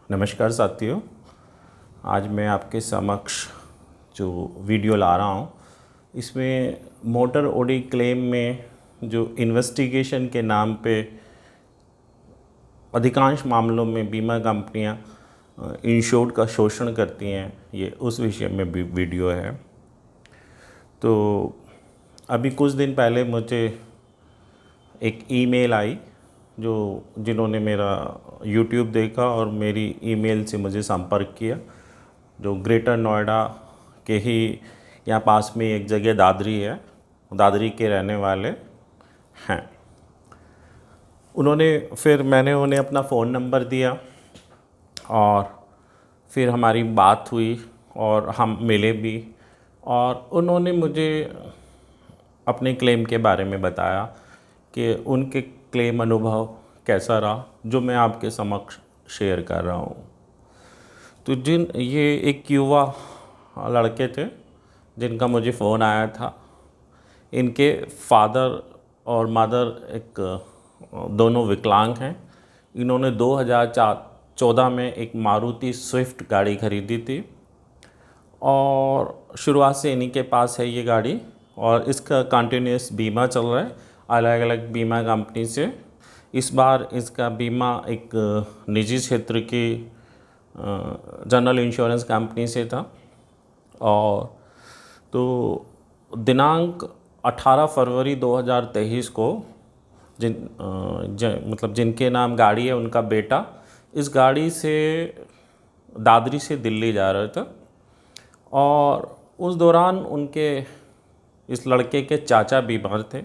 नमस्कार साथियों, आज मैं आपके समक्ष जो वीडियो ला रहा हूँ इसमें मोटर ओडी क्लेम में जो इन्वेस्टिगेशन के नाम पे अधिकांश मामलों में बीमा कंपनियाँ इंश्योर्ड का शोषण करती हैं, ये उस विषय में भी वीडियो है। तो अभी कुछ दिन पहले मुझे एक ईमेल आई जिन्होंने मेरा YouTube देखा और मेरी ईमेल से मुझे संपर्क किया, जो ग्रेटर नोएडा के ही यहाँ पास में एक जगह दादरी है, दादरी के रहने वाले हैं। मैंने उन्हें अपना फ़ोन नंबर दिया और फिर हमारी बात हुई और हम मिले भी, और उन्होंने मुझे अपने क्लेम के बारे में बताया कि उनके क्लेम अनुभव कैसा रहा, जो मैं आपके समक्ष शेयर कर रहा हूँ। तो ये एक युवा लड़के थे जिनका मुझे फ़ोन आया था। इनके फादर और मदर दोनों विकलांग हैं। इन्होंने 2014 में एक मारुति स्विफ्ट गाड़ी खरीदी थी और शुरुआत से इन्हीं के पास है ये गाड़ी, और इसका कंटिन्यूस बीमा चल रहा है अलग अलग बीमा कंपनी से। इस बार इसका बीमा एक निजी क्षेत्र की जनरल इंश्योरेंस कंपनी से था। और तो दिनांक 18 फरवरी 2023 को जिनके नाम गाड़ी है उनका बेटा इस गाड़ी से दादरी से दिल्ली जा रहा था, और उस दौरान उनके इस लड़के के चाचा बीमार थे,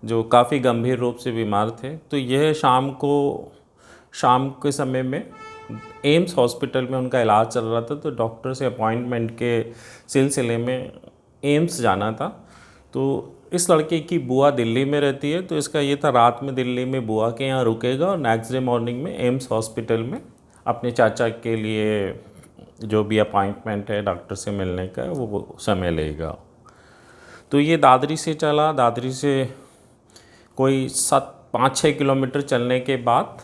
जो काफ़ी गंभीर रूप से बीमार थे। तो यह शाम के समय में एम्स हॉस्पिटल में उनका इलाज चल रहा था, तो डॉक्टर से अपॉइंटमेंट के सिलसिले में एम्स जाना था। तो इस लड़के की बुआ दिल्ली में रहती है, तो इसका ये था रात में दिल्ली में बुआ के यहाँ रुकेगा और नेक्स्ट डे मॉर्निंग में एम्स हॉस्पिटल में अपने चाचा के लिए जो भी अपॉइंटमेंट है डॉक्टर से मिलने का वो समय लेगा। तो ये दादरी से चला। दादरी से कोई 5-6 किलोमीटर चलने के बाद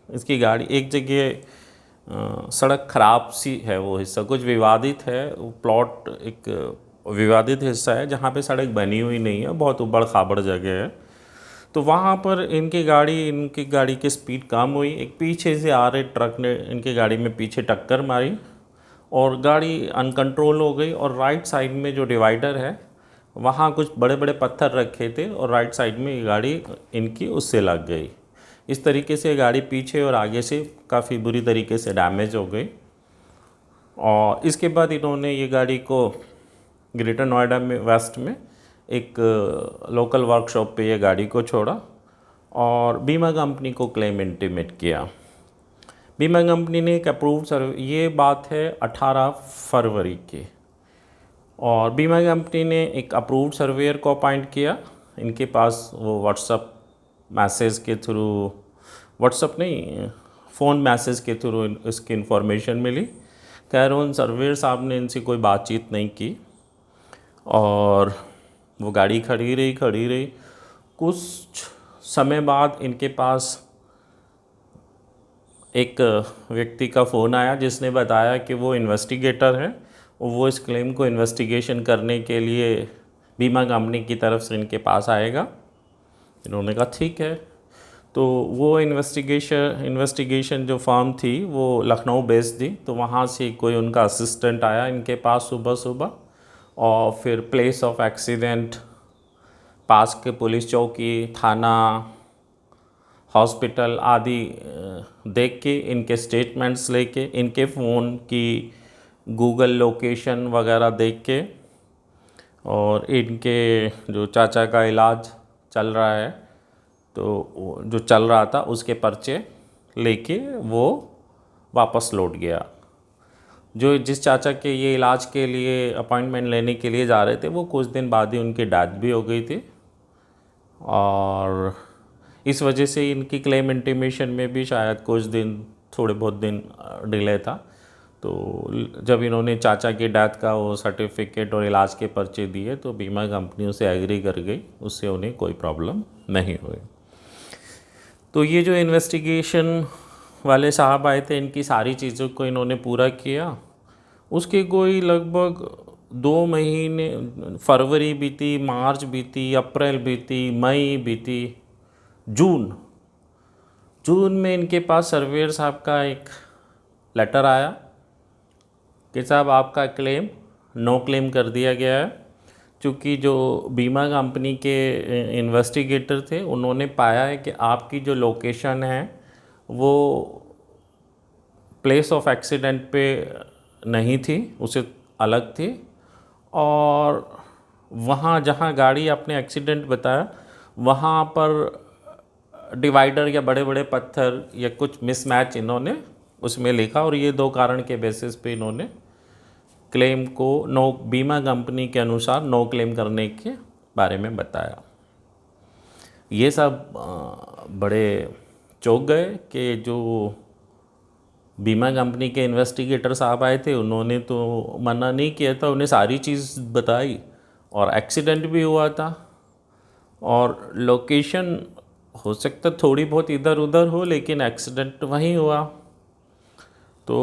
इसकी गाड़ी एक जगह सड़क ख़राब सी है, वो हिस्सा कुछ विवादित है, वो प्लॉट एक विवादित हिस्सा है जहाँ पे सड़क बनी हुई नहीं है, बहुत उबड़ खाबड़ जगह है। तो वहाँ पर इनकी गाड़ी की स्पीड कम हुई। एक पीछे से आ रहे ट्रक ने इनकी गाड़ी में पीछे टक्कर मारी और गाड़ी अनकंट्रोल हो गई, और राइट साइड में जो डिवाइडर है वहाँ कुछ बड़े बड़े पत्थर रखे थे और राइट साइड में ये गाड़ी इनकी उससे लग गई। इस तरीके से गाड़ी पीछे और आगे से काफ़ी बुरी तरीके से डैमेज हो गई। और इसके बाद इन्होंने ये गाड़ी को ग्रेटर नोएडा में वेस्ट में एक लोकल वर्कशॉप पे ये गाड़ी को छोड़ा और बीमा कंपनी को क्लेम इंटीमेट किया। बीमा कंपनी ने एक अप्रूव्ड सर्वे, ये बात है 18 फरवरी की, और बीमा कंपनी ने एक अप्रूव्ड सर्वेयर को अपॉइंट किया। इनके पास वो व्हाट्सअप मैसेज के थ्रू, व्हाट्सअप नहीं, फ़ोन मैसेज के थ्रू इसकी इन्फॉर्मेशन मिली। खैर उन सर्वेयर साहब ने इनसे कोई बातचीत नहीं की और वो गाड़ी खड़ी रही। कुछ समय बाद इनके पास एक व्यक्ति का फ़ोन आया जिसने बताया कि वो इन्वेस्टिगेटर है और वो इस क्लेम को इन्वेस्टिगेशन करने के लिए बीमा कंपनी की तरफ से इनके पास आएगा। इन्होंने कहा ठीक है। तो वो इन्वेस्टिगेशन जो फर्म थी वो लखनऊ बेस्ड थी, तो वहाँ से कोई उनका असिस्टेंट आया इनके पास सुबह और फिर प्लेस ऑफ एक्सीडेंट, पास के पुलिस चौकी, थाना, हॉस्पिटल आदि देख के, इनके स्टेटमेंट्स लेके, इनके फ़ोन की गूगल लोकेशन वगैरह देख के, और इनके जो चाचा का इलाज चल रहा है तो जो चल रहा था उसके पर्चे लेके वो वापस लौट गया। जो जिस चाचा के ये इलाज के लिए अपॉइंटमेंट लेने के लिए जा रहे थे वो कुछ दिन बाद ही उनकी डेथ भी हो गई थी, और इस वजह से इनकी क्लेम इंटीमेशन में भी शायद थोड़े बहुत दिन डिले था। तो जब इन्होंने चाचा की डेथ का वो सर्टिफिकेट और इलाज के पर्चे दिए तो बीमा कंपनी उसे एग्री कर गई, उससे उन्हें कोई प्रॉब्लम नहीं हुई। तो ये जो इन्वेस्टिगेशन वाले साहब आए थे, इनकी सारी चीज़ों को इन्होंने पूरा किया। उसके कोई लगभग 2 महीने, फरवरी बीती, मार्च बीती, अप्रैल बीती, मई बीती, जून जून में इनके पास सर्वेयर साहब का एक लेटर आया कि साहब आपका क्लेम नो क्लेम कर दिया गया है। क्योंकि जो बीमा कंपनी के इन्वेस्टिगेटर थे उन्होंने पाया है कि आपकी जो लोकेशन है वो प्लेस ऑफ एक्सीडेंट पे नहीं थी, उसे अलग थी, और वहाँ जहाँ गाड़ी आपने एक्सीडेंट बताया वहाँ पर डिवाइडर या बड़े बड़े पत्थर या कुछ मिसमैच इन्होंने उसमें लिखा, और ये 2 कारण के बेसिस पे इन्होंने क्लेम को नो, बीमा कंपनी के अनुसार नो क्लेम करने के बारे में बताया। ये सब बड़े चौंक गए कि जो बीमा कंपनी के इन्वेस्टिगेटर साहब आए थे उन्होंने तो मना नहीं किया था, उन्हें सारी चीज़ बताई, और एक्सीडेंट भी हुआ था, और लोकेशन हो सकता थोड़ी बहुत इधर उधर हो लेकिन एक्सीडेंट वहीं हुआ। तो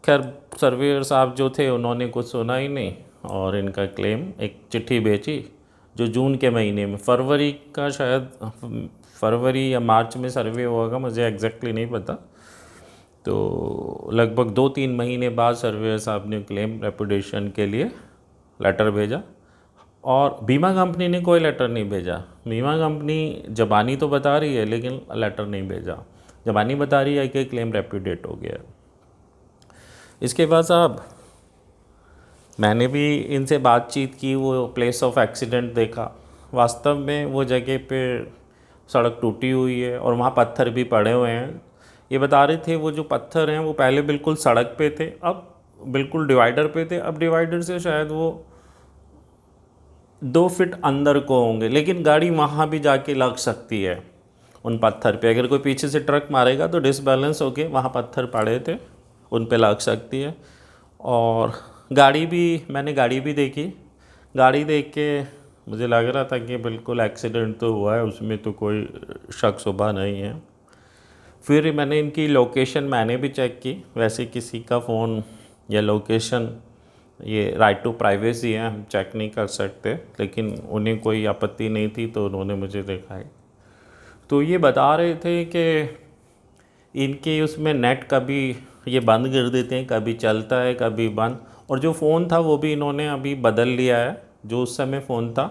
खैर सर्वेयर साहब जो थे उन्होंने कुछ सुना ही नहीं, और इनका क्लेम एक चिट्ठी भेजी जो जून के महीने में, फरवरी का शायद, फरवरी या मार्च में सर्वे होगा, मुझे एग्जैक्टली नहीं पता। तो लगभग 2-3 महीने बाद सर्वेयर साहब ने क्लेम रेपुटेशन के लिए लेटर भेजा, और बीमा कंपनी ने कोई लेटर नहीं भेजा। बीमा कंपनी ज़बानी तो बता रही है लेकिन लेटर नहीं भेजा, ज़बानी बता रही है कि क्लेम रेपुटेट हो गया। इसके बाद साहब मैंने भी इनसे बातचीत की, वो प्लेस ऑफ एक्सीडेंट देखा, वास्तव में वो जगह पे सड़क टूटी हुई है और वहाँ पत्थर भी पड़े हुए हैं। ये बता रहे थे वो जो पत्थर हैं वो पहले बिल्कुल सड़क पे थे, अब बिल्कुल डिवाइडर पे थे, अब डिवाइडर से शायद वो 2 फीट अंदर को होंगे, लेकिन गाड़ी वहाँ भी जाके लग सकती है उन पत्थर पे। अगर कोई पीछे से ट्रक मारेगा तो डिसबैलेंस होके वहाँ पत्थर पड़े थे, उन पे लग सकती है। और गाड़ी भी, मैंने गाड़ी भी देखी, गाड़ी देख के मुझे लग रहा था कि बिल्कुल एक्सीडेंट तो हुआ है, उसमें तो कोई शक शुबा नहीं है। फिर मैंने इनकी लोकेशन मैंने भी चेक की, वैसे किसी का फ़ोन या लोकेशन, ये राइट टू प्राइवेसी है, हम चेक नहीं कर सकते, लेकिन उन्हें कोई आपत्ति नहीं थी तो उन्होंने मुझे दिखाई। तो ये बता रहे थे कि इनके उसमें नेट कभी ये बंद कर देते हैं, कभी चलता है कभी बंद, और जो फ़ोन था वो भी इन्होंने अभी बदल लिया है। जो उस समय फ़ोन था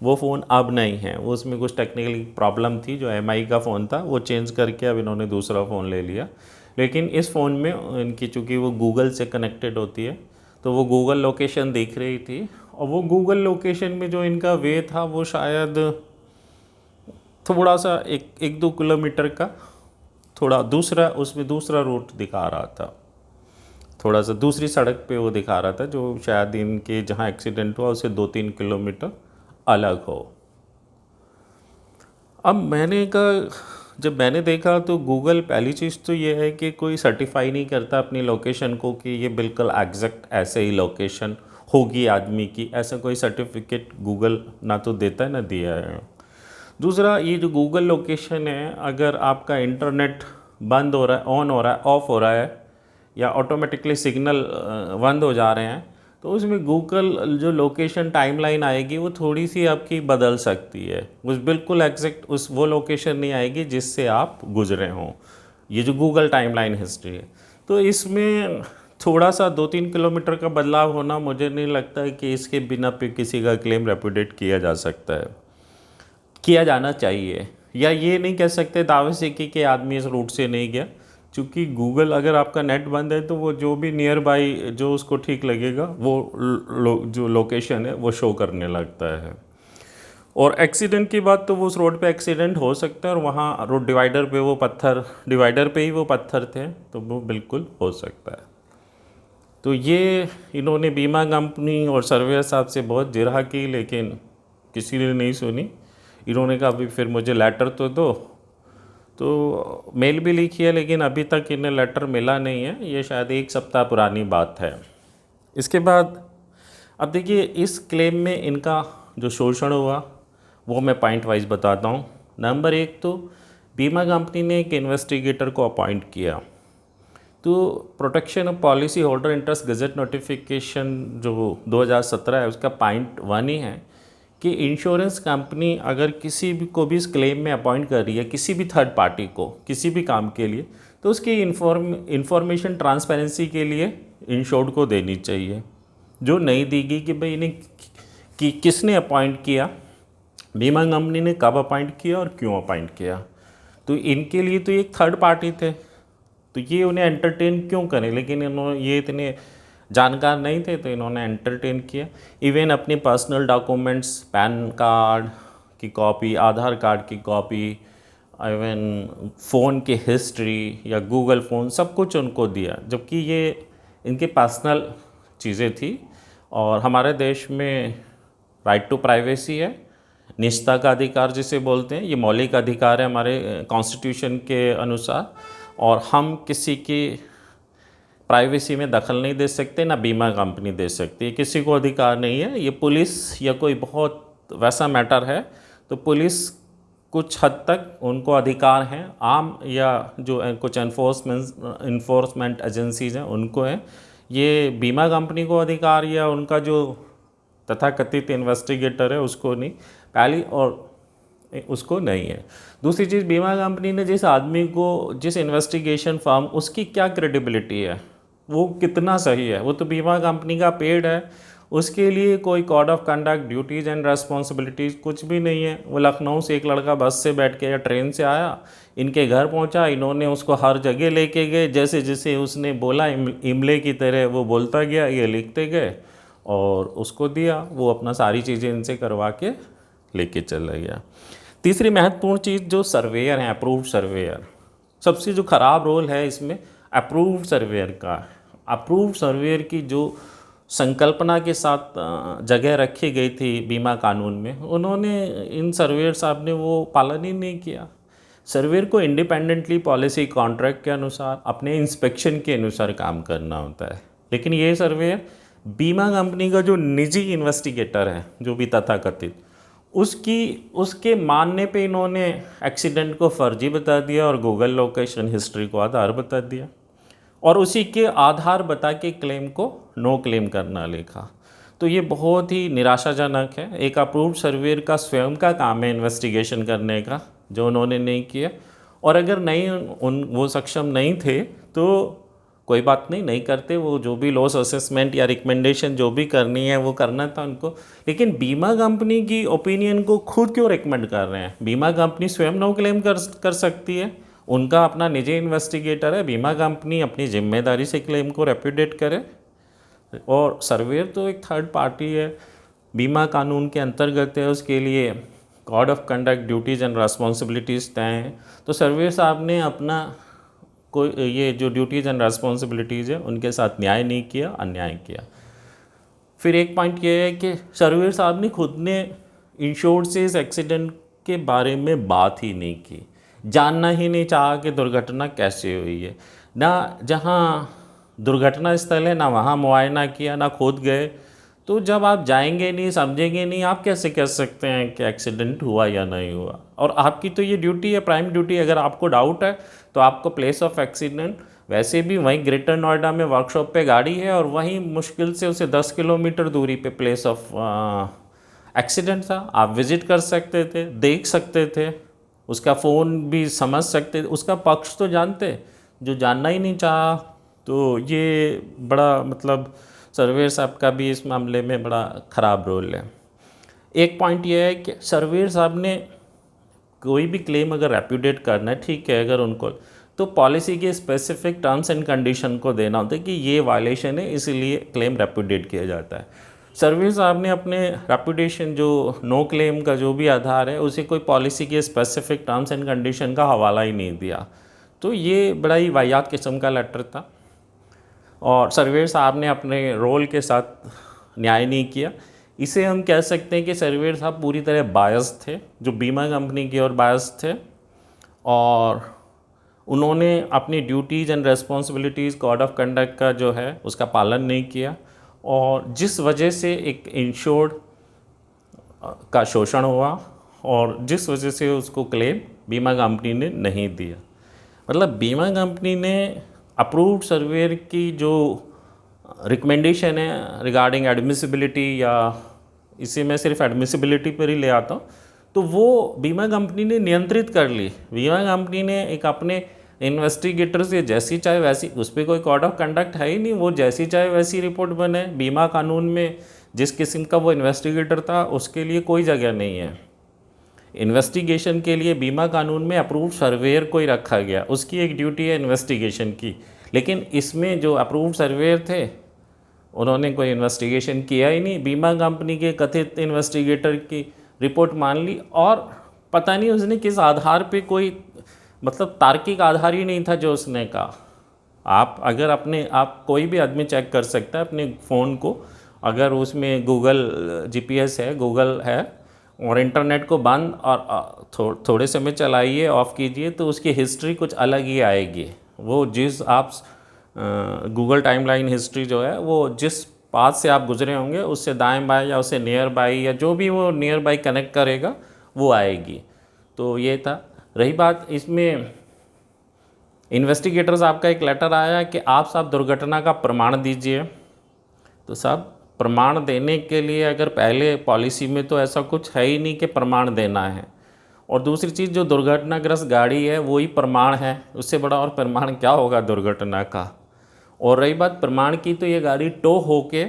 वो फ़ोन अब नहीं है, वो उसमें कुछ टेक्निकली प्रॉब्लम थी, जो MI का फ़ोन था वो चेंज करके अब इन्होंने दूसरा फ़ोन ले लिया। लेकिन इस फ़ोन में इनकी, चूँकि वो गूगल से कनेक्टेड होती है, तो वो गूगल लोकेशन दिख रही थी, और वो गूगल लोकेशन में जो इनका वे था वो शायद थोड़ा सा 1-2 किलोमीटर का थोड़ा दूसरा, उसमें दूसरा रूट दिखा रहा था, थोड़ा सा दूसरी सड़क पे वो दिखा रहा था, जो शायद इनके जहाँ एक्सीडेंट हुआ उससे 2-3 किलोमीटर अलग हो। अब मैंने कहा, जब मैंने देखा तो गूगल, पहली चीज़ तो ये है कि कोई सर्टिफाई नहीं करता अपनी लोकेशन को कि ये बिल्कुल एग्जैक्ट ऐसे ही लोकेशन होगी आदमी की, ऐसा कोई सर्टिफिकेट गूगल ना तो देता है ना दिया है। दूसरा, ये जो गूगल लोकेशन है, अगर आपका इंटरनेट बंद हो रहा है, ऑन हो रहा है, ऑफ हो रहा है, या ऑटोमेटिकली सिग्नल बंद हो जा रहे हैं, तो उसमें गूगल जो लोकेशन टाइमलाइन आएगी वो थोड़ी सी आपकी बदल सकती है, उस बिल्कुल एग्जैक्ट उस वो लोकेशन नहीं आएगी जिससे आप गुजरे हों। ये जो गूगल टाइमलाइन हिस्ट्री है, तो इसमें थोड़ा सा 2-3 किलोमीटर का बदलाव होना, मुझे नहीं लगता है कि इसके बिना पे किसी का क्लेम रेपुटेट किया जा सकता है, किया जाना चाहिए। या ये नहीं कह सकते दावे से कि आदमी इस रूट से नहीं गया, क्योंकि गूगल, अगर आपका नेट बंद है तो वो जो भी नियर बाई जो उसको ठीक लगेगा वो जो लोकेशन है वो शो करने लगता है। और एक्सीडेंट की बात, तो वो उस रोड पे एक्सीडेंट हो सकता है, और वहाँ रोड डिवाइडर पे वो पत्थर, डिवाइडर पे ही वो पत्थर थे, तो वो बिल्कुल हो सकता है। तो ये इन्होंने बीमा कंपनी और सर्वेयर साहब से बहुत जिरह की, लेकिन किसी ने नहीं सुनी। इन्होंने कहा अभी फिर मुझे लेटर तो दो, तो मेल भी लिखी है, लेकिन अभी तक इन्हें लेटर मिला नहीं है, ये शायद 1 सप्ताह पुरानी बात है। इसके बाद अब देखिए, इस क्लेम में इनका जो शोषण हुआ वो मैं पॉइंट वाइज बताता हूँ। नंबर 1 तो बीमा कंपनी ने एक इन्वेस्टिगेटर को अपॉइंट किया, तो protection of policy holder interest gazette notification जो 2017 है उसका पॉइंट 1 ही है कि इंश्योरेंस कंपनी अगर किसी भी को भी इस क्लेम में अपॉइंट कर रही है किसी भी थर्ड पार्टी को किसी भी काम के लिए, तो उसकी इंफॉर्मेशन ट्रांसपेरेंसी के लिए इंश्योर्ड को देनी चाहिए। जो नहीं देगी कि भाई इन्हें किसने अपॉइंट किया, बीमा कंपनी ने कब अपॉइंट किया और क्यों अपॉइंट किया, तो इनके लिए तो एक थर्ड पार्टी थे, तो ये उन्हें एंटरटेन क्यों करें। लेकिन इन्होंने ये इतने जानकार नहीं थे तो इन्होंने एंटरटेन किया। इवन अपने पर्सनल डॉक्यूमेंट्स, पैन कार्ड की कॉपी, आधार कार्ड की कॉपी, इवन फ़ोन की हिस्ट्री या गूगल फ़ोन, सब कुछ उनको दिया, जबकि ये इनकी पर्सनल चीज़ें थी। और हमारे देश में राइट टू प्राइवेसी है, निजता का अधिकार जिसे बोलते हैं, ये मौलिक अधिकार है हमारे कॉन्स्टिट्यूशन के अनुसार, और हम किसी की प्राइवेसी में दखल नहीं दे सकते, ना बीमा कंपनी दे सकती है, किसी को अधिकार नहीं है। ये पुलिस या कोई बहुत वैसा मैटर है तो पुलिस कुछ हद तक उनको अधिकार हैं, आम या जो कुछ इन्फोर्समेंट एजेंसीज हैं उनको है। ये बीमा कंपनी को अधिकार या उनका जो तथाकथित इन्वेस्टिगेटर है उसको नहीं, पहली और उसको नहीं है। दूसरी चीज़, बीमा कंपनी ने जिस आदमी को, जिस इन्वेस्टिगेशन फर्म, उसकी क्या क्रेडिबिलिटी है, वो कितना सही है, वो तो बीमा कंपनी का पेड है, उसके लिए कोई code of conduct, duties and responsibilities कुछ भी नहीं है। वो लखनऊ से एक लड़का बस से बैठ के या ट्रेन से आया, इनके घर पहुंचा, इन्होंने उसको हर जगह लेके गए, जैसे जैसे उसने बोला इमले की तरह वो बोलता गया, ये लिखते गए और उसको दिया, वो अपना सारी चीज़ें इनसे करवा के लेके चला गया। तीसरी महत्वपूर्ण चीज़ जो सर्वेयर हैं, अप्रूव्ड सर्वेयर, सबसे जो ख़राब रोल है इसमें अप्रूव्ड सर्वेयर का। अप्रूव्ड सर्वेयर की जो संकल्पना के साथ जगह रखी गई थी बीमा कानून में, उन्होंने इन सर्वेयर साहब ने वो पालन ही नहीं किया। सर्वेयर को इंडिपेंडेंटली पॉलिसी कॉन्ट्रैक्ट के अनुसार अपने इंस्पेक्शन के अनुसार काम करना होता है, लेकिन ये सर्वेयर बीमा कंपनी का जो निजी इन्वेस्टिगेटर है, जो भी तथाकथित, उसके मानने पे इन्होंने एक्सीडेंट को फर्जी बता दिया और गूगल लोकेशन हिस्ट्री को आधार बता दिया, और उसी के आधार बता के क्लेम को नो क्लेम करना लिखा। तो ये बहुत ही निराशाजनक है। एक अप्रूव्ड सर्वेयर का स्वयं का काम है इन्वेस्टिगेशन करने का, जो उन्होंने नहीं किया। और अगर नहीं वो सक्षम नहीं थे तो कोई बात नहीं, नहीं करते, वो जो भी लॉस असेसमेंट या रिकमेंडेशन जो भी करनी है वो करना था उनको। लेकिन बीमा कंपनी की ओपिनियन को खुद क्यों रिकमेंड कर रहे हैं? बीमा कंपनी स्वयं नो क्लेम कर सकती है, उनका अपना निजी इन्वेस्टिगेटर है, बीमा कंपनी अपनी जिम्मेदारी से क्लेम को रेप्यूडेट करे। और सर्वेयर तो एक थर्ड पार्टी है, बीमा कानून के अंतर्गत है, उसके लिए code of conduct, duties and responsibilities तय हैं। तो सर्वेयर साहब ने अपना कोई ये जो ड्यूटीज़ एंड रिस्पॉन्सिबिलिटीज़ है उनके साथ न्याय नहीं किया, अन्याय किया। फिर एक पॉइंट ये है कि सर्वेयर साहब ने खुद ने इंश्योर्ड से इस एक्सीडेंट के बारे में बात ही नहीं की, जानना ही नहीं चाहा कि दुर्घटना कैसे हुई है। ना जहाँ दुर्घटना स्थल है ना वहाँ मुआयना किया, ना खुद गए। तो जब आप जाएंगे नहीं, समझेंगे नहीं, आप कैसे कह सकते हैं कि एक्सीडेंट हुआ या नहीं हुआ? और आपकी तो ये ड्यूटी है, प्राइम ड्यूटी। अगर आपको डाउट है तो आपको प्लेस ऑफ एक्सीडेंट, वैसे भी वहीं ग्रेटर नोएडा में वर्कशॉप पे गाड़ी है और वहीं मुश्किल से उसे 10 किलोमीटर दूरी पे प्लेस ऑफ एक्सीडेंट था, आप विज़िट कर सकते थे, देख सकते थे, उसका फ़ोन भी समझ सकते थे, उसका पक्ष तो जानते। जो जानना ही नहीं चाहा, तो ये बड़ा मतलब सर्वेयर साहब का भी इस मामले में बड़ा ख़राब रोल है। एक पॉइंट ये है कि सर्वेयर साहब ने कोई भी क्लेम अगर रेप्यूडेट करना है, ठीक है, अगर उनको तो पॉलिसी के स्पेसिफिक टर्म्स एंड कंडीशन को देना होता है कि ये वायलेशन है, इसीलिए क्लेम रेप्यूडेट किया जाता है। सर्वेयर साहब ने अपने रेप्यूडेशन जो नो क्लेम का जो भी आधार है उसे कोई पॉलिसी के स्पेसिफिक टर्म्स एंड कंडीशन का हवाला ही नहीं दिया। तो ये बड़ा ही वाहियात किस्म का लेटर था और सर्वेयर साहब ने अपने रोल के साथ न्याय नहीं किया। इसे हम कह सकते हैं कि सर्वेयर साहब पूरी तरह बायस थे, जो बीमा कंपनी की ओर बायस थे, और उन्होंने अपनी duties and responsibilities code of conduct का जो है उसका पालन नहीं किया, और जिस वजह से एक इंश्योर्ड का शोषण हुआ और जिस वजह से उसको क्लेम बीमा कंपनी ने नहीं दिया। मतलब बीमा कंपनी ने अप्रूव्ड सर्वेयर की जो रिकमेंडेशन है रिगार्डिंग एडमिसिबिलिटी, या इसे मैं सिर्फ एडमिसिबिलिटी पर ही ले आता हूँ, तो वो बीमा कंपनी ने नियंत्रित कर ली। बीमा कंपनी ने एक अपने इन्वेस्टिगेटर से जैसी चाहे वैसी, उस पर कोई कोड ऑफ कंडक्ट है ही नहीं, वो जैसी चाहे वैसी रिपोर्ट बने। बीमा कानून में जिस किस्म का वो इन्वेस्टिगेटर था उसके लिए कोई जगह नहीं है। इन्वेस्टिगेशन के लिए बीमा कानून में अप्रूव्ड सर्वेयर को ही रखा गया, उसकी एक ड्यूटी है इन्वेस्टिगेशन की। लेकिन इसमें जो अप्रूव्ड सर्वेयर थे उन्होंने कोई इन्वेस्टिगेशन किया ही नहीं, बीमा कंपनी के कथित इन्वेस्टिगेटर की रिपोर्ट मान ली, और पता नहीं उसने किस आधार पे, कोई मतलब तार्किक आधार ही नहीं था जो उसने कहा। आप अगर आप कोई भी आदमी चेक कर सकता है अपने फ़ोन को, अगर उसमें गूगल जीपीएस है, गूगल है, और इंटरनेट को बंद और थोड़े समय चलाइए, ऑफ़ कीजिए, तो उसकी हिस्ट्री कुछ अलग ही आएगी। वो जिस आप गूगल टाइमलाइन हिस्ट्री जो है, वो जिस पाथ से आप गुजरे होंगे उससे दाएं बाएं या उससे नियर बाई, या जो भी वो नियर बाई कनेक्ट करेगा वो आएगी। तो ये था। रही बात इसमें इन्वेस्टिगेटर्स, आपका एक लेटर आया कि आप साहब दुर्घटना का प्रमाण दीजिए। तो साहब प्रमाण देने के लिए अगर पहले पॉलिसी में तो ऐसा कुछ है ही नहीं कि प्रमाण देना है, और दूसरी चीज़ जो दुर्घटनाग्रस्त गाड़ी है वही प्रमाण है, उससे बड़ा और प्रमाण क्या होगा दुर्घटना का। और रही बात प्रमाण की, तो ये गाड़ी टो होके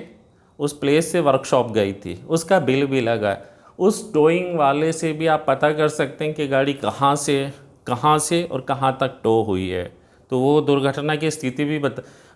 उस प्लेस से वर्कशॉप गई थी, उसका बिल भी लगा। उस टोइंग वाले से भी आप पता कर सकते हैं कि गाड़ी कहाँ से और कहाँ तक टो हुई है, तो वो दुर्घटना की स्थिति भी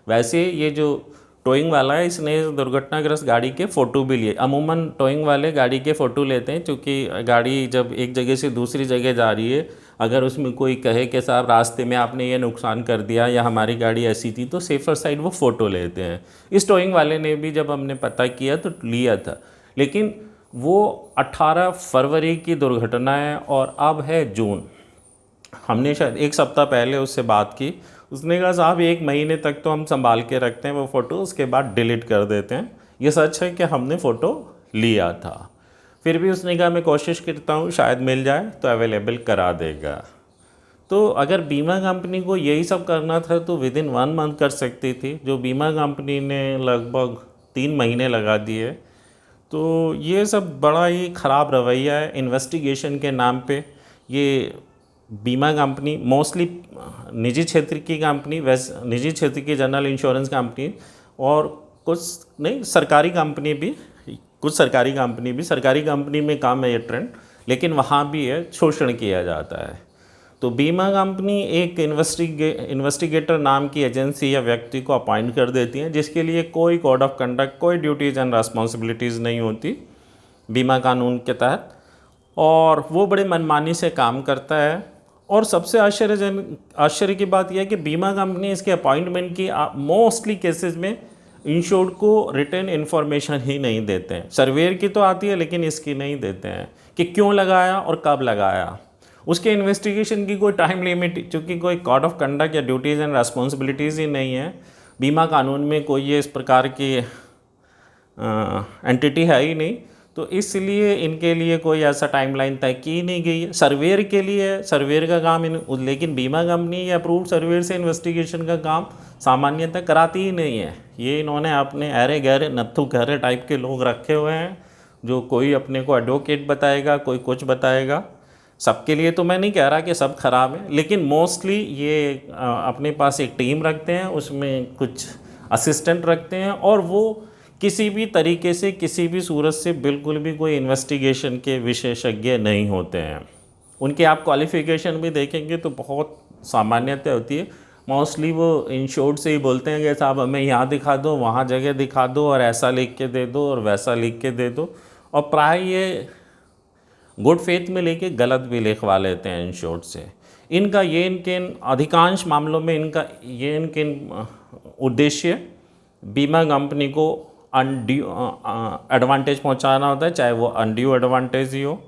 वैसे ये जो टोइंग वाला है इसने दुर्घटनाग्रस्त गाड़ी के फ़ोटो भी लिए। अमूमन टोइंग वाले गाड़ी के फ़ोटो लेते हैं, क्योंकि गाड़ी जब एक जगह से दूसरी जगह जा रही है, अगर उसमें कोई कहे कि साहब रास्ते में आपने ये नुकसान कर दिया या हमारी गाड़ी ऐसी थी, तो सेफर साइड वो फ़ोटो लेते हैं। इस टोइंग वाले ने भी जब हमने पता किया तो लिया था, लेकिन वो 18 फरवरी की दुर्घटना है और अब है जून। हमने शायद एक सप्ताह पहले उससे बात की, उसने कहा साहब 1 महीने तक तो हम संभाल के रखते हैं वो फ़ोटो, उसके बाद डिलीट कर देते हैं। ये सच है कि हमने फ़ोटो लिया था, फिर भी उसने कहा मैं कोशिश करता हूँ शायद मिल जाए तो अवेलेबल करा देगा। तो अगर बीमा कंपनी को यही सब करना था तो विदिन 1 मंथ कर सकती थी, जो बीमा कंपनी ने लगभग 3 महीने लगा दिए। तो ये सब बड़ा ही ख़राब रवैया है इन्वेस्टिगेशन के नाम पे। ये बीमा कंपनी मोस्टली निजी क्षेत्र की कंपनी, वैसे निजी क्षेत्र की जनरल इंश्योरेंस कंपनी, और कुछ नहीं सरकारी कंपनी भी, सरकारी कंपनी में काम है ये ट्रेंड, लेकिन वहाँ भी है शोषण किया जाता है। तो बीमा कंपनी एक इन्वेस्टिगेटर नाम की एजेंसी या व्यक्ति को अपॉइंट कर देती है, जिसके लिए कोई कोड ऑफ कंडक्ट, कोई ड्यूटीज़ एंड रिस्पॉन्सिबिलिटीज़ नहीं होती बीमा कानून के तहत, और वो बड़े मनमानी से काम करता है। और सबसे आश्चर्य की बात यह है कि बीमा कंपनी इसके अपॉइंटमेंट की मोस्टली केसेस में इंश्योर्ड को रिटर्न इन्फॉर्मेशन ही नहीं देते हैं। सर्वेयर की तो आती है लेकिन इसकी नहीं देते हैं कि क्यों लगाया और कब लगाया। उसके इन्वेस्टिगेशन की कोई टाइम लिमिट, चूँकि कोई कोड ऑफ कंडक्ट या ड्यूटीज़ एंड रिस्पॉन्सिबिलिटीज़ ही नहीं है, बीमा कानून में कोई ये इस प्रकार की एंटिटी है ही नहीं, तो इसलिए इनके लिए कोई ऐसा टाइमलाइन तय की नहीं गई है। सर्वेयर के लिए सर्वेयर का काम लेकिन बीमा कंपनी या अप्रूव्ड सर्वेयर से इन्वेस्टिगेशन का काम सामान्यतः कराती ही नहीं है। ये इन्होंने अपने अरे गहरे नत्थु गहरे टाइप के लोग रखे हुए हैं, जो कोई अपने को एडवोकेट बताएगा, कोई कुछ बताएगा। सबके लिए तो मैं नहीं कह रहा कि सब खराब है, लेकिन मोस्टली ये अपने पास एक टीम रखते हैं, उसमें कुछ असिस्टेंट रखते हैं, और वो किसी भी तरीके से किसी भी सूरत से बिल्कुल भी कोई इन्वेस्टिगेशन के विशेषज्ञ नहीं होते हैं। उनके आप क्वालिफ़िकेशन भी देखेंगे तो बहुत सामान्यता होती है। मोस्टली वो इंश्योर्ड से ही बोलते हैं कि साहब हमें यहाँ दिखा दो, वहाँ जगह दिखा दो, और ऐसा लिख के दे दो और वैसा लिख के दे दो, और प्राय ये गुड फेथ में लेके गलत भी लिखवा लेते हैं इंश्योर्ड से। इनका ये इनके अधिकांश मामलों में इनके उद्देश्य बीमा कंपनी को अनड्यू एडवांटेज पहुंचाना होता है, चाहे वो अनड्यू एडवांटेज ही हो।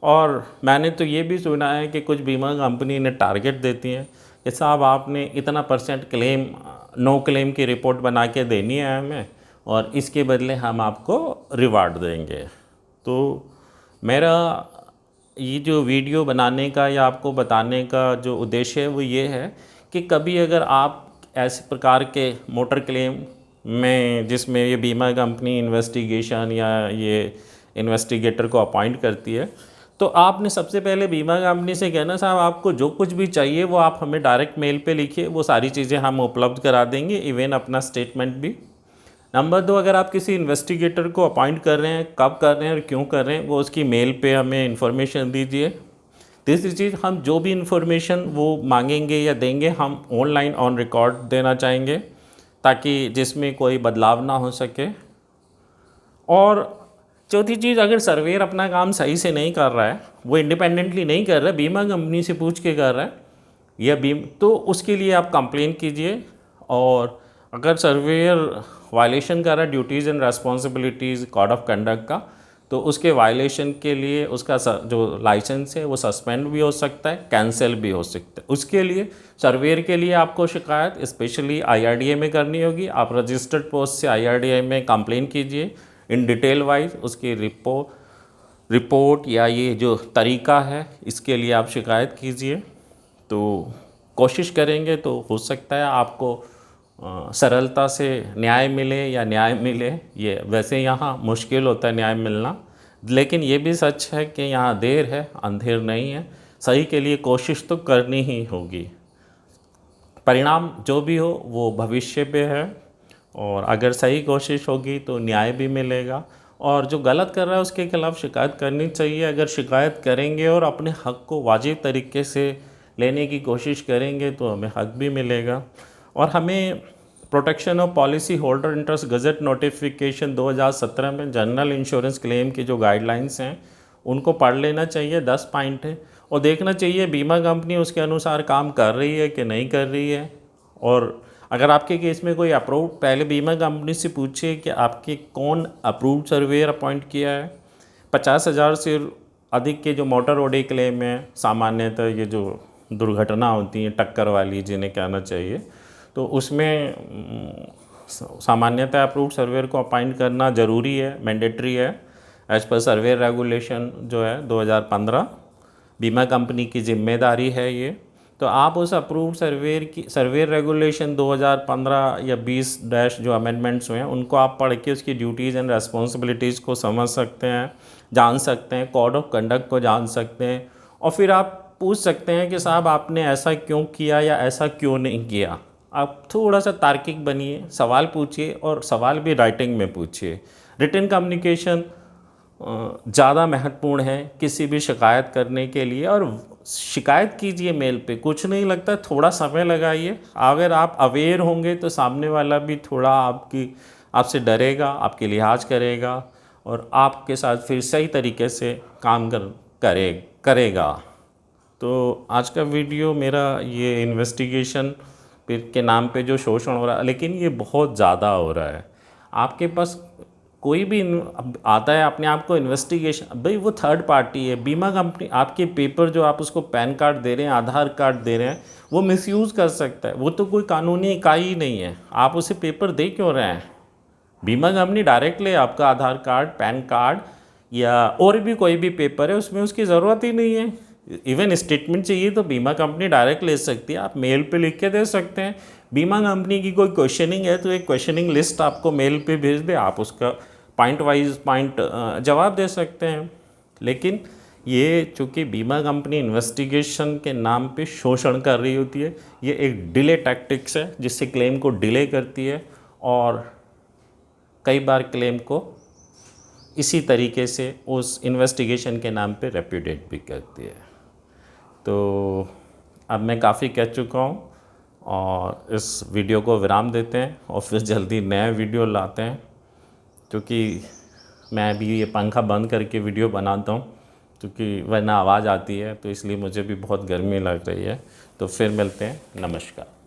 और मैंने तो ये भी सुना है कि कुछ बीमा कंपनी ने टारगेट देती हैं कि साहब आपने इतना % क्लेम, नो क्लेम की रिपोर्ट बना के देनी है हमें, और इसके बदले हम आपको रिवार्ड देंगे। तो मेरा ये जो वीडियो बनाने का या आपको बताने का जो उद्देश्य है वो ये है कि कभी अगर आप ऐसे प्रकार के मोटर क्लेम में जिसमें ये बीमा कंपनी इन्वेस्टिगेशन या ये इन्वेस्टिगेटर को अपॉइंट करती है, तो आपने सबसे पहले बीमा कंपनी से कहना साहब आपको जो कुछ भी चाहिए वो आप हमें डायरेक्ट मेल पे लिखिए, वो सारी चीज़ें हम उपलब्ध करा देंगे, इवन अपना स्टेटमेंट भी। नंबर 2, अगर आप किसी इन्वेस्टिगेटर को अपॉइंट कर रहे हैं, कब कर रहे हैं और क्यों कर रहे हैं, वो उसकी मेल पे हमें इन्फॉर्मेशन दीजिए। तीसरी चीज़, हम जो भी इन्फॉर्मेशन वो मांगेंगे या देंगे हम ऑनलाइन ऑन रिकॉर्ड देना चाहेंगे, ताकि जिसमें कोई बदलाव ना हो सके। और चौथी चीज़, अगर सर्वेयर अपना काम सही से नहीं कर रहा है, वो इंडिपेंडेंटली नहीं कर रहा है, बीमा कंपनी से पूछ के कर रहा है या तो उसके लिए आप कंप्लेन कीजिए। और अगर सर्वेयर वायलेशन कर रहा है duties and responsibilities code of conduct का, तो उसके वायलेशन के लिए उसका जो लाइसेंस है वो सस्पेंड भी हो सकता है, कैंसिल भी हो सकता है। उसके लिए सर्वेयर के लिए आपको शिकायत स्पेशली IRDA में करनी होगी। आप रजिस्टर्ड पोस्ट से IRDA में कंप्लेन कीजिए इन डिटेल वाइज, उसकी रिपोर्ट या ये जो तरीका है इसके लिए आप शिकायत कीजिए। तो कोशिश करेंगे तो हो सकता है आपको सरलता से न्याय मिले या न्याय मिले। ये वैसे यहाँ मुश्किल होता है न्याय मिलना, लेकिन ये भी सच है कि यहाँ देर है अंधेर नहीं है। सही के लिए कोशिश तो करनी ही होगी। परिणाम जो भी हो वो भविष्य पे है, और अगर सही कोशिश होगी तो न्याय भी मिलेगा। और जो गलत कर रहा है उसके खिलाफ़ शिकायत करनी चाहिए। अगर शिकायत करेंगे और अपने हक़ को वाजिब तरीके से लेने की कोशिश करेंगे तो हमें हक़ भी मिलेगा। और हमें protection of policy holder interest gazette notification 2017 में जनरल इंश्योरेंस क्लेम की जो गाइडलाइंस हैं उनको पढ़ लेना चाहिए। 10 पॉइंट है, और देखना चाहिए बीमा कंपनी उसके अनुसार काम कर रही है कि नहीं कर रही है। और अगर आपके केस में कोई अप्रूव, पहले बीमा कंपनी से पूछिए कि आपके कौन अप्रूव्ड सर्वेयर अपॉइंट किया है। 50,000 से अधिक के जो मोटर ओडी क्लेम है, सामान्यतः ये जो दुर्घटना होती है टक्कर वाली जिन्हें कहना चाहिए, तो उसमें सामान्यतः अप्रूव्ड सर्वेयर को अपॉइंट करना ज़रूरी है, मैंडेटरी है एज पर सर्वेयर रेगुलेशन जो है 2015। बीमा कंपनी की जिम्मेदारी है ये। तो आप उस अप्रूव्ड सर्वेयर रेगुलेशन 2015 या 20 जो अमेंडमेंट्स हुए हैं उनको आप पढ़ के उसकी ड्यूटीज़ एंड रेस्पॉन्सिबिलिटीज़ को समझ सकते हैं, जान सकते हैं, कोड ऑफ कंडक्ट को जान सकते हैं। और फिर आप पूछ सकते हैं कि साहब आपने ऐसा क्यों किया या ऐसा क्यों नहीं किया। आप थोड़ा सा तार्किक बनिए, सवाल पूछिए, और सवाल भी राइटिंग में पूछिए। रिटन कम्युनिकेशन ज़्यादा महत्वपूर्ण है किसी भी शिकायत करने के लिए। और शिकायत कीजिए मेल पे, कुछ नहीं लगता, थोड़ा समय लगाइए। अगर आप अवेयर होंगे तो सामने वाला भी थोड़ा आपसे डरेगा, आपके लिहाज करेगा, और आपके साथ फिर सही तरीके से काम करेगा। तो आज का वीडियो मेरा ये इन्वेस्टिगेशन के नाम पे जो शोषण हो रहा है, लेकिन ये बहुत ज़्यादा हो रहा है। आपके पास कोई भी आता है अपने आप को इन्वेस्टिगेशन, भाई वो थर्ड पार्टी है। बीमा कंपनी आपके पेपर जो आप उसको पैन कार्ड दे रहे हैं, आधार कार्ड दे रहे हैं, वो मिसयूज़ कर सकता है। वो तो कोई कानूनी इकाई ही नहीं है, आप उसे पेपर दे क्यों रहे हैं? बीमा कंपनी डायरेक्ट ले आपका आधार कार्ड, पैन कार्ड या और भी कोई भी पेपर है, उसमें उसकी ज़रूरत ही नहीं है। इवन स्टेटमेंट चाहिए तो बीमा कंपनी डायरेक्ट ले सकती है, आप मेल पे लिख के दे सकते हैं। बीमा कंपनी की कोई क्वेश्चनिंग है तो एक क्वेश्चनिंग लिस्ट आपको मेल पे भेज दे, आप उसका पॉइंट वाइज जवाब दे सकते हैं। लेकिन ये चूँकि बीमा कंपनी इन्वेस्टिगेशन के नाम पे शोषण कर रही होती है, ये एक डिले टैक्टिक्स है जिससे क्लेम को डिले करती है, और कई बार क्लेम को इसी तरीके से उस इन्वेस्टिगेशन के नाम पे रेप्यूडिएट भी करती है। तो अब मैं काफ़ी कह चुका हूँ, और इस वीडियो को विराम देते हैं और फिर जल्दी नया वीडियो लाते हैं, क्योंकि मैं भी ये पंखा बंद करके वीडियो बनाता हूँ, क्योंकि वरना आवाज़ आती है, तो इसलिए मुझे भी बहुत गर्मी लग रही है। तो फिर मिलते हैं, नमस्कार।